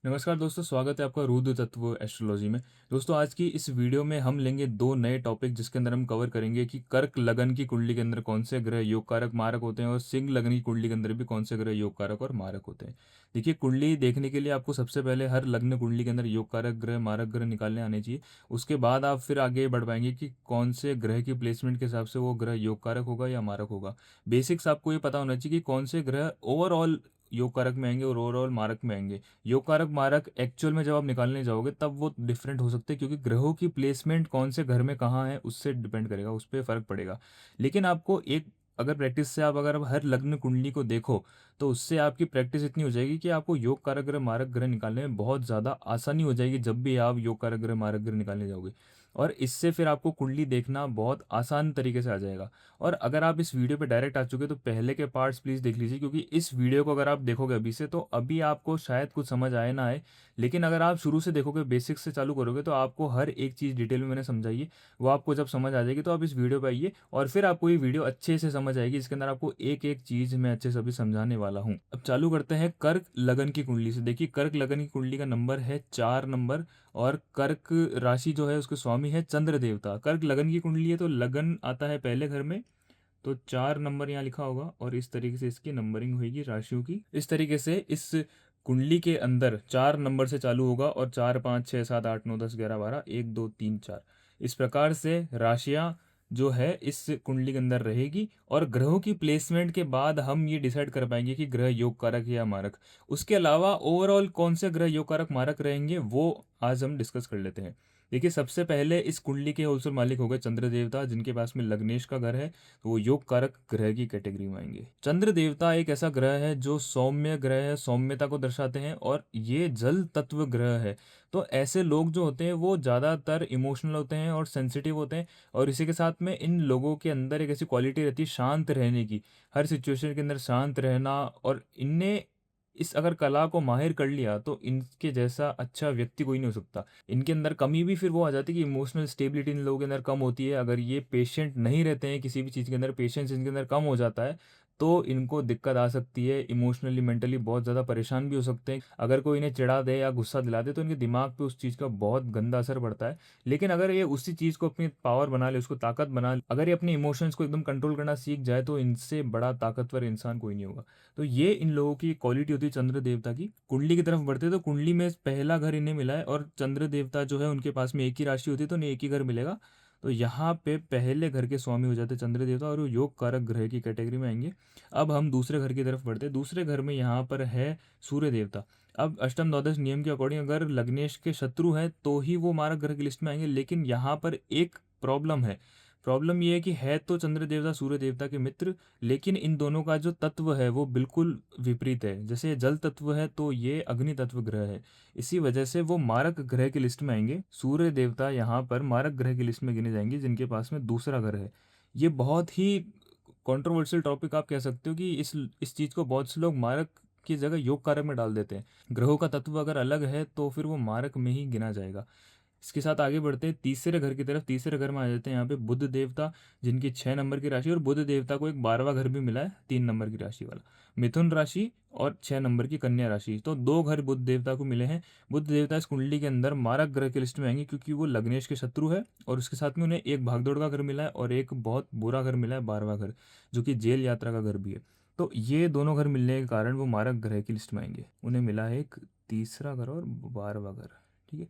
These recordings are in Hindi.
नमस्कार दोस्तों, स्वागत है आपका रुद्र तत्व एस्ट्रोलॉजी में। दोस्तों, आज की इस वीडियो में हम लेंगे दो नए टॉपिक, जिसके अंदर हम कवर करेंगे कि कर्क लगन की कुंडली के अंदर कौन से ग्रह योग कारक मारक होते हैं और सिंह लगन की कुंडली के अंदर भी कौन से ग्रह योग कारक और मारक होते हैं। देखिए, कुंडली देखने के लिए आपको सबसे पहले हर लग्न कुंडली के अंदर योग कारक ग्रह मारक ग्रह निकालने आने चाहिए। उसके बाद आप फिर आगे बढ़ पाएंगे कि कौन से ग्रह की प्लेसमेंट के हिसाब से वो ग्रह योग कारक होगा या मारक होगा। बेसिक्स आपको ये पता होना चाहिए कि कौन से ग्रह ओवरऑल योग कारक में आएंगे और ओवरऑल मारक में आएंगे। योग कारक मारक एक्चुअल में जब आप निकालने जाओगे तब वो डिफरेंट हो सकते हैं, क्योंकि ग्रहों की प्लेसमेंट कौन से घर में कहाँ है उससे डिपेंड करेगा, उस पर फर्क पड़ेगा। लेकिन आपको एक अगर प्रैक्टिस से आप अगर आप हर लग्न कुंडली को देखो तो उससे आपकी प्रैक्टिस इतनी हो जाएगी कि आपको योग कारक ग्रह मारक ग्रह निकालने में बहुत ज़्यादा आसानी हो जाएगी जब भी आप योग कारक ग्रह मारक ग्रह निकालने जाओगे। और इससे फिर आपको कुंडली देखना बहुत आसान तरीके से आ जाएगा। और अगर आप इस वीडियो पे डायरेक्ट आ चुके तो पहले के पार्ट्स प्लीज़ देख लीजिए, क्योंकि इस वीडियो को अगर आप देखोगे अभी से तो अभी आपको शायद कुछ समझ आए ना आए। लेकिन अगर आप शुरू से देखोगे, बेसिक्स से चालू करोगे, तो आपको हर एक चीज़ डिटेल में मैंने समझाई है। वो आपको जब समझ आ जाएगी तो आप इस वीडियो पे आइए और फिर आपको ये वीडियो अच्छे से समझ आएगी, जिसके अंदर आपको एक एक चीज़ मैं अच्छे से अभी समझाने वाला हूँ। अब चालू करते हैं कर्क लगन की कुंडली से। देखिए, कर्क लगन की कुंडली का नंबर है 4 नंबर। और कर्क राशि जो है उसके स्वामी है चंद्र देवता। कर्क लगन की कुंडली है तो लगन आता है पहले घर में, तो 4 नंबर यहाँ लिखा होगा और इस तरीके से इसकी नंबरिंग होगी राशियों की। इस तरीके से इस कुंडली के अंदर 4 नंबर से चालू होगा और 4 5 6 7 8 9 10 11 12 1 2 3 4 इस प्रकार से राशियाँ जो है इस कुंडली के अंदर रहेगी। और ग्रहों की प्लेसमेंट के बाद हम ये डिसाइड कर पाएंगे कि ग्रह योग कारक या मारक। उसके अलावा ओवरऑल कौन से ग्रह योग कारक मारक रहेंगे वो आज हम डिस्कस कर लेते हैं। देखिए, सबसे पहले इस कुंडली के होलसेल मालिक हो गए चंद्र देवता, जिनके पास में लग्नेश का घर है, तो वो योग कारक ग्रह की कैटेगरी में आएंगे। चंद्र देवता एक ऐसा ग्रह है जो सौम्य ग्रह है, सौम्यता को दर्शाते हैं और ये जल तत्व ग्रह है। तो ऐसे लोग जो होते हैं वो ज़्यादातर इमोशनल होते हैं और सेंसिटिव होते हैं। और इसी के साथ में इन लोगों के अंदर एक ऐसी क्वालिटी रहती है शांत रहने की, हर सिचुएशन के अंदर शांत रहना। और इनने इस अगर कला को माहिर कर लिया तो इनके जैसा अच्छा व्यक्ति कोई नहीं हो सकता। इनके अंदर कमी भी फिर वो आ जाती है कि इमोशनल स्टेबिलिटी इन लोगों के अंदर कम होती है। अगर ये पेशेंट नहीं रहते हैं किसी भी चीज़ के अंदर, पेशेंस इनके अंदर कम हो जाता है तो इनको दिक्कत आ सकती है। इमोशनली मेंटली बहुत ज़्यादा परेशान भी हो सकते हैं। अगर कोई इन्हें चिढ़ा दे या गुस्सा दिला दे तो इनके दिमाग पे उस चीज़ का बहुत गंदा असर पड़ता है। लेकिन अगर ये उसी चीज़ को अपनी पावर बना ले, उसको ताकत बना ले, अगर ये अपने इमोशंस को एकदम कंट्रोल करना सीख जाए तो इनसे बड़ा ताकतवर इंसान कोई नहीं होगा। तो ये इन लोगों की क्वालिटी होती है चंद्र देवता की। कुंडली की तरफ बढ़ते तो कुंडली में पहला घर इन्हें मिला है और चंद्र देवता जो है उनके पास में एक ही राशि होती है तो उन्हें एक ही घर मिलेगा। तो यहाँ पे पहले घर के स्वामी हो जाते हैं चंद्र देवता और वो योग कारक ग्रह की कैटेगरी में आएंगे। अब हम दूसरे घर की तरफ बढ़ते हैं। दूसरे घर में यहाँ पर है सूर्य देवता। अब अष्टम द्वादश नियम के अकॉर्डिंग अगर लग्नेश के शत्रु हैं तो ही वो मारक ग्रह की लिस्ट में आएंगे। लेकिन यहाँ पर एक प्रॉब्लम है। प्रॉब्लम ये है तो चंद्र देवता सूर्य देवता के मित्र, लेकिन इन दोनों का जो तत्व है वो बिल्कुल विपरीत है। जैसे ये जल तत्व है तो ये अग्नि तत्व ग्रह है। इसी वजह से वो मारक ग्रह की लिस्ट में आएंगे। सूर्य देवता यहाँ पर मारक ग्रह की लिस्ट में गिने जाएंगे जिनके पास में दूसरा घर है। ये बहुत ही कंट्रोवर्शियल टॉपिक आप कह सकते हो कि इस चीज़ को बहुत से लोग मारक की जगह योग कारक में डाल देते हैं। ग्रहों का तत्व अगर अलग है तो फिर वो मारक में ही गिना जाएगा। इसके साथ आगे बढ़ते हैं तीसरे घर की तरफ। तीसरे घर में आ जाते हैं यहाँ पे बुध देवता, जिनकी 6 नंबर की राशि। और बुध देवता को एक 12वां घर भी मिला है, 3 नंबर की राशि वाला, मिथुन राशि और 6 नंबर की कन्या राशि। तो दो घर बुध देवता को मिले हैं। बुध देवता इस कुंडली के अंदर मारक ग्रह की लिस्ट में आएंगे क्योंकि वो लग्नेश के शत्रु है और उसके साथ में उन्हें एक भागदौड़ का घर मिला है और एक बहुत बुरा घर मिला है, 12वां घर, जो कि जेल यात्रा का घर भी है। तो ये दोनों घर मिलने के कारण वो मारक ग्रह की लिस्ट में आएंगे। उन्हें मिला है एक तीसरा घर और 12वां घर। ठीक है।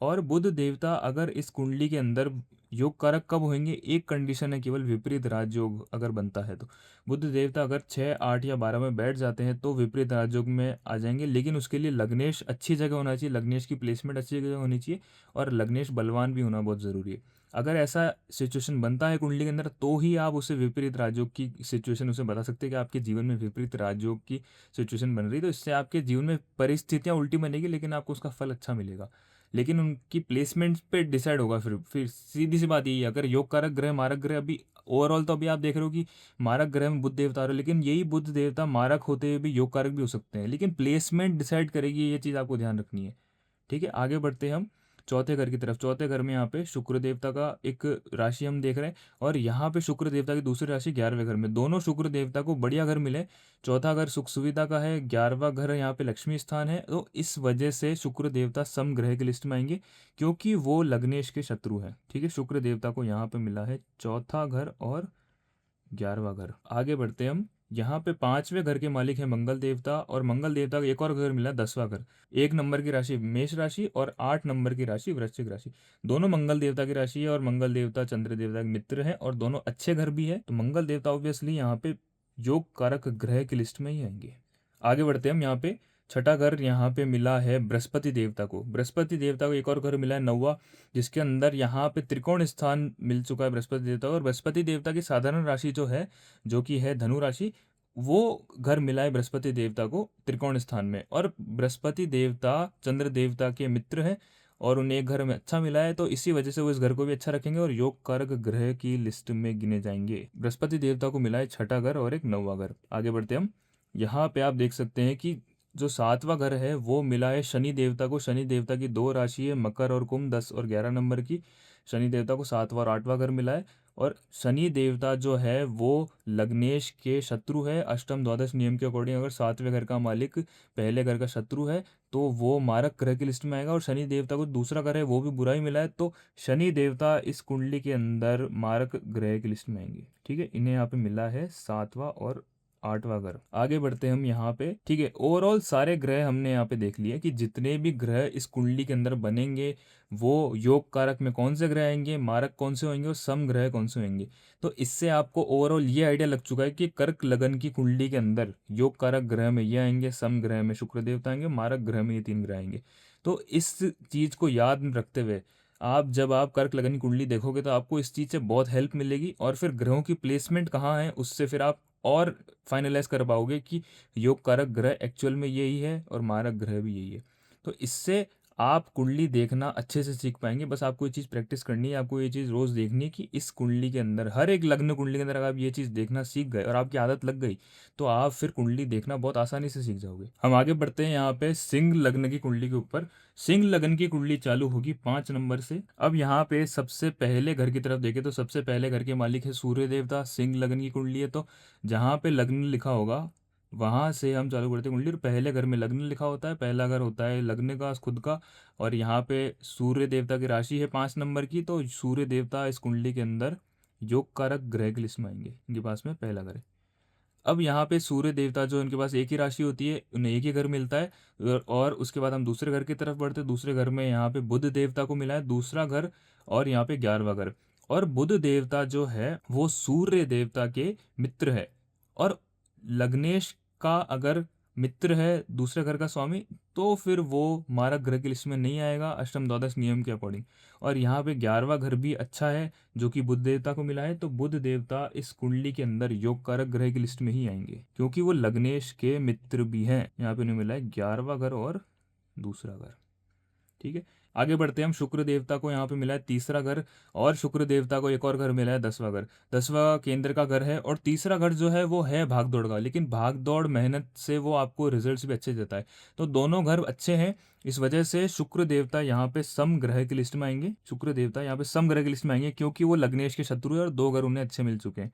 और बुध देवता अगर इस कुंडली के अंदर योग कारक कब होंगे, एक कंडीशन है केवल, विपरीत राजयोग अगर बनता है तो। बुध देवता अगर 6 8 या 12 में बैठ जाते हैं तो विपरीत राजयोग में आ जाएंगे। लेकिन उसके लिए लग्नेश अच्छी जगह होना चाहिए, लग्नेश की प्लेसमेंट अच्छी जगह होनी चाहिए और लग्नेश बलवान भी होना बहुत ज़रूरी है। अगर ऐसा सिचुएशन बनता है कुंडली के अंदर तो ही आप उसे विपरीत राजयोग की सिचुएशन उसे बता सकते हैं कि आपके जीवन में विपरीत राजयोग की सिचुएशन बन रही है। तो इससे आपके जीवन में परिस्थितियाँ उल्टी बनेगी लेकिन आपको उसका फल अच्छा मिलेगा। लेकिन उनकी प्लेसमेंट पे डिसाइड होगा। फिर सीधी सी बात यही है, अगर योग कारक ग्रह मारक ग्रह अभी ओवरऑल तो अभी आप देख रहे हो कि मारक ग्रह में बुध देवता आ रहे हो, लेकिन यही बुध देवता मारक होते हुए भी योग कारक भी हो सकते हैं। लेकिन प्लेसमेंट डिसाइड करेगी, ये चीज़ आपको ध्यान रखनी है। ठीक है, आगे बढ़ते हैं हम। चौथे घर की तरफ, चौथे घर में यहाँ पे शुक्र देवता का एक राशि हम देख रहे हैं, और यहाँ पे शुक्र देवता की दूसरी राशि 11वें घर में, दोनों शुक्र देवता को बढ़िया घर मिले। चौथा घर सुख सुविधा का है, 11वां घर यहाँ पे लक्ष्मी स्थान है, तो इस वजह से शुक्र देवता सम ग्रह की लिस्ट में आएंगे, क्योंकि वो लग्नेश के शत्रु हैं। ठीक है, शुक्र देवता को यहाँ पे मिला है चौथा घर और 11वां घर। आगे बढ़ते हैं हम। यहाँ पे 5वें घर के मालिक है मंगल देवता, और मंगल देवता का एक और घर मिला 10वां घर। 1 नंबर की राशि मेष राशि और 8 नंबर की राशि वृश्चिक राशि, दोनों मंगल देवता की राशि है, और मंगल देवता चंद्र देवता के मित्र है, और दोनों अच्छे घर भी है, तो मंगल देवता ऑब्वियसली यहाँ पे योग कारक ग्रह की लिस्ट में ही आएंगे। आगे बढ़ते हैं हम। यहाँ पे छठा घर यहाँ पे मिला है बृहस्पति देवता को, बृहस्पति देवता को एक और घर मिला है 9वां, जिसके अंदर यहाँ पे त्रिकोण स्थान मिल चुका है बृहस्पति देवता को, और बृहस्पति देवता की साधारण राशि जो है, जो कि है धनु राशि, वो घर मिला है बृहस्पति देवता को त्रिकोण स्थान में, और बृहस्पति देवता चंद्र देवता के मित्र हैं, और उन्हें एक घर में अच्छा मिला है, तो इसी वजह से वो इस घर को भी अच्छा रखेंगे और योग कारक ग्रह की लिस्ट में गिने जाएंगे। बृहस्पति देवता को मिला है छठा घर और एक 9वां घर। आगे बढ़ते हम। यहाँ पे आप देख सकते हैं कि जो 7वां घर है वो मिला है शनि देवता को, शनि देवता की दो राशि है मकर और कुंभ, 10 और 11 नंबर की, शनि देवता को 7वां और 8वां घर मिला है, और शनि देवता जो है वो लग्नेश के शत्रु है। अष्टम द्वादश नियम के अकॉर्डिंग अगर 7वें घर का मालिक पहले घर का शत्रु है तो वो मारक ग्रह की लिस्ट में आएगा, और शनि देवता को दूसरा घर है वो भी बुरा ही मिला है, तो शनि देवता इस कुंडली के अंदर मारक ग्रह की लिस्ट में आएंगे। ठीक है, इन्हें यहाँ पे मिला है 7वां और 8वां घर। आगे बढ़ते हैं हम यहाँ पे। ठीक है, ओवरऑल सारे ग्रह हमने यहाँ पे देख लिए कि जितने भी ग्रह इस कुंडली के अंदर बनेंगे वो योग कारक में कौन से ग्रह आएंगे, मारक कौन से होंगे और सम ग्रह कौन से होंगे। तो इससे आपको ओवरऑल ये आइडिया लग चुका है कि कर्क लगन की कुंडली के अंदर योग कारक ग्रह में ये आएंगे, सम ग्रह में शुक्र देवता आएंगे, मारक ग्रह में ये 3 ग्रह आएंगे। तो इस चीज को याद में रखते हुए आप जब आप कर्क लगन की कुंडली देखोगे तो आपको इस चीज़ से बहुत हेल्प मिलेगी, और फिर ग्रहों की प्लेसमेंट कहाँ है उससे फिर आप और फाइनलाइज कर पाओगे कि योग कारक ग्रह एक्चुअल में यही है और मारक ग्रह भी यही है। तो इससे आप कुंडली देखना अच्छे से सीख पाएंगे। बस आपको ये चीज़ प्रैक्टिस करनी है, आपको ये चीज़ रोज़ देखनी है कि इस कुंडली के अंदर हर एक लग्न कुंडली के अंदर अगर आप ये चीज़ देखना सीख गए और आपकी आदत लग गई तो आप फिर कुंडली देखना बहुत आसानी से सीख जाओगे। हम आगे बढ़ते हैं यहाँ पे सिंह लग्न की कुंडली के ऊपर। सिंह लग्न की कुंडली चालू होगी 5 नंबर से। अब यहाँ पे सबसे पहले घर की तरफ देखें तो सबसे पहले घर के मालिक है सूर्य देवता, सिंह लग्न की कुंडली है, तो जहाँ पे लग्न लिखा होगा वहां से हम चालू करते हैं कुंडली। और पहले घर में लग्न लिखा होता है, पहला घर होता है लग्न का खुद का, और यहाँ पे सूर्य देवता की राशि है 5 नंबर की, तो सूर्य देवता इस कुंडली के अंदर योग कारक ग्रह की लिस्ट में आएंगे, इनके पास में पहला घर है। अब यहाँ पे सूर्य देवता जो इनके पास एक ही राशि होती है, उन्हें एक ही घर मिलता है, और उसके बाद हम दूसरे घर की तरफ बढ़ते हैं। दूसरे घर में यहाँ पे बुध देवता को मिला है दूसरा घर, और यहाँ पे 11वां घर। और बुध देवता जो है वो सूर्य देवता के मित्र है, और लग्नेश का अगर मित्र है दूसरे घर का स्वामी तो फिर वो मारक ग्रह की लिस्ट में नहीं आएगा अष्टम द्वादश नियम के अकॉर्डिंग। और यहाँ पे 11वां घर भी अच्छा है जो कि बुध देवता को मिला है, तो बुध देवता इस कुंडली के अंदर योग कारक ग्रह की लिस्ट में ही आएंगे क्योंकि वो लग्नेश के मित्र भी हैं। यहाँ पे उन्हें मिला है 11वां घर और दूसरा घर। ठीक है, आगे बढ़ते हैं हम। शुक्र देवता को यहाँ पे मिला है तीसरा घर, और शुक्र देवता को एक और घर मिला है 10वां घर। 10वां केंद्र का घर है, और तीसरा घर जो है वो है भाग दौड़ का, लेकिन भाग दौड़ मेहनत से वो आपको रिजल्ट्स भी अच्छे देता है, तो दोनों घर अच्छे हैं। इस वजह से शुक्र देवता यहाँ पे सम ग्रह की लिस्ट में आएंगे, शुक्र देवता यहाँ पे सम ग्रह की लिस्ट में आएंगे क्योंकि वो लग्नेश के शत्रु है और 2 घर उन्हें अच्छे मिल चुके हैं।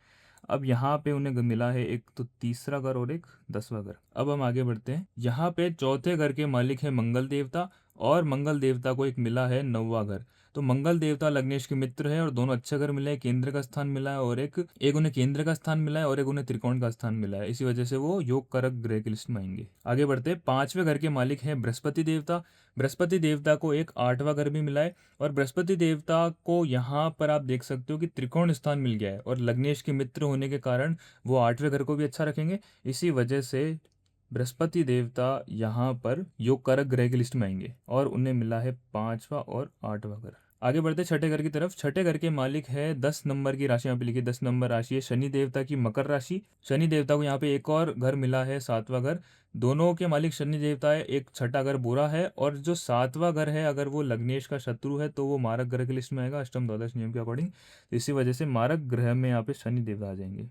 अब यहाँ पे उन्हें मिला है एक तो तीसरा घर और एक 10वां घर। अब हम आगे बढ़ते हैं। यहाँ पे चौथे घर के मालिक है मंगल देवता, और मंगल देवता को एक मिला है 9वां घर। तो मंगल देवता लग्नेश के मित्र है और दोनों अच्छे घर मिले हैं, केंद्र का स्थान मिला है, और एक एक उन्हें केंद्र का स्थान मिला है और एक उन्हें त्रिकोण का स्थान मिला है, इसी वजह से वो योग कारक ग्रह की लिस्ट में आएंगे। आगे बढ़ते हैं। 5वें घर के मालिक है बृहस्पति देवता। बृहस्पति देवता को एक 8वां घर भी मिला है, और बृहस्पति देवता को यहाँ पर आप देख सकते हो कि त्रिकोण स्थान मिल गया है, और लग्नेश के मित्र होने के कारण वो 8वें घर को भी अच्छा रखेंगे, इसी वजह से बृहस्पति देवता यहाँ पर योग कारक ग्रह की लिस्ट में आएंगे, और उन्हें मिला है 5वां और 8वां घर। आगे बढ़ते छठे घर की तरफ। छठे घर के मालिक है 10 नंबर की राशि, यहाँ पे लिखी 10 नंबर राशि है शनि देवता की मकर राशि। शनि देवता को यहाँ पे एक और घर मिला है 7वां घर। दोनों के मालिक शनि देवता है, एक छठा घर बुरा है, और जो 7वां घर है अगर वो लग्नेश का शत्रु है तो वो मारक ग्रह की लिस्ट में आएगा अष्टम द्वादश नियम के अकॉर्डिंग। इसी वजह से मारक ग्रह में यहाँ पे शनि देवता आ जाएंगे,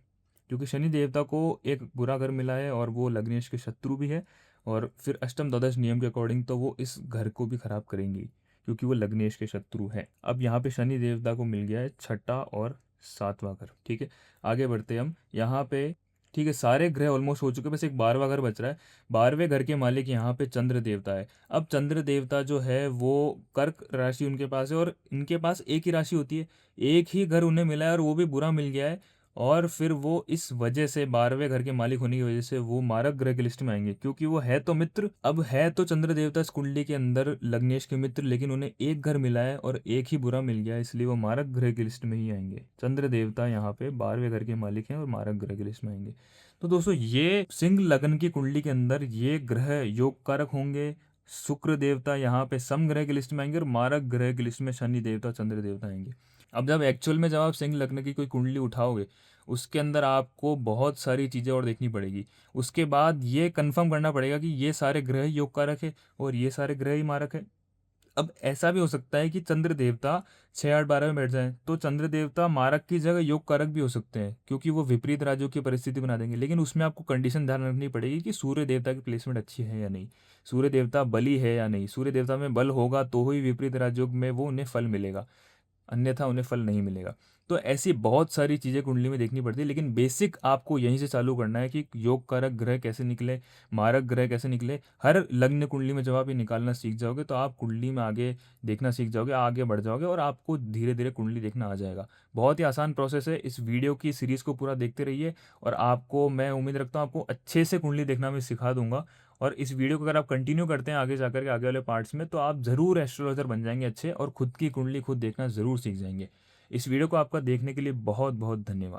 क्योंकि शनि देवता को एक बुरा घर मिला है और वो लग्नेश के शत्रु भी है, और फिर अष्टम द्वादश नियम के अकॉर्डिंग तो वो इस घर को भी खराब करेंगी, क्योंकि वो लग्नेश के शत्रु हैं। अब यहाँ पे शनि देवता को मिल गया है छठा और सातवां घर। ठीक है, आगे बढ़ते हैं हम यहाँ पे। ठीक है, सारे ग्रह ऑलमोस्ट हो चुके हैं, बस एक 12वां घर बच रहा है। 12वें घर के मालिक यहाँ पे चंद्र देवता है। अब चंद्र देवता जो है वो कर्क राशि उनके पास है, और इनके पास एक ही राशि होती है, एक ही घर उन्हें मिला है और वो भी बुरा मिल गया है। और फिर वो इस वजह से 12वें घर के मालिक होने की वजह से वो मारक ग्रह की लिस्ट में आएंगे, क्योंकि वो है तो मित्र। अब है तो चंद्र देवता इस कुंडली के अंदर लग्नेश के मित्र, लेकिन उन्हें एक घर मिला है और एक ही बुरा मिल गया है, इसलिए वो मारक ग्रह की लिस्ट में ही आएंगे। चंद्र देवता यहाँ पे 12वें घर के मालिक हैं और मारक ग्रह की लिस्ट में आएंगे। तो दोस्तों, ये सिंह लग्न की कुंडली के अंदर ये ग्रह योग कारक होंगे। शुक्र देवता यहाँ पे सम ग्रह की लिस्ट में आएंगे और मारक ग्रह की लिस्ट में शनि देवता चंद्र देवता आएंगे। अब जब एक्चुअल में जब आप सिंह लग्न की कोई कुंडली उठाओगे, उसके अंदर आपको बहुत सारी चीज़ें और देखनी पड़ेगी। उसके बाद ये कंफर्म करना पड़ेगा कि ये सारे ग्रह योग कारक है और ये सारे ग्रह ही मारक है। अब ऐसा भी हो सकता है कि चंद्र देवता 6 8 12 में बैठ जाएं, तो चंद्र देवता मारक की जगह योग कारक भी हो सकते हैं, क्योंकि वो विपरीत राज्यों की परिस्थिति बना देंगे। लेकिन उसमें आपको कंडीशन ध्यान रखनी पड़ेगी कि सूर्य देवता की प्लेसमेंट अच्छी है या नहीं, सूर्य देवता बली है या नहीं। सूर्य देवता में बल होगा तो ही विपरीत राज्यों में वो उन्हें फल मिलेगा, अन्यथा उन्हें फल नहीं मिलेगा। तो ऐसी बहुत सारी चीज़ें कुंडली में देखनी पड़ती है, लेकिन बेसिक आपको यहीं से चालू करना है कि योग कारक ग्रह कैसे निकले, मारक ग्रह कैसे निकले। हर लग्न कुंडली में जब आप ये निकालना सीख जाओगे तो आप कुंडली में आगे देखना सीख जाओगे, आगे बढ़ जाओगे और आपको धीरे धीरे कुंडली देखना आ जाएगा। बहुत ही आसान प्रोसेस है। इस वीडियो की सीरीज़ को पूरा देखते रहिए और आपको, मैं उम्मीद रखता हूँ, आपको अच्छे से कुंडली देखना मैं सिखा दूंगा। और इस वीडियो को अगर आप कंटिन्यू करते हैं आगे जाकर के आगे वाले पार्ट्स में, तो आप ज़रूर एस्ट्रोलॉजर बन जाएंगे अच्छे, और खुद की कुंडली खुद देखना ज़रूर सीख जाएंगे। इस वीडियो को आपका देखने के लिए बहुत बहुत धन्यवाद।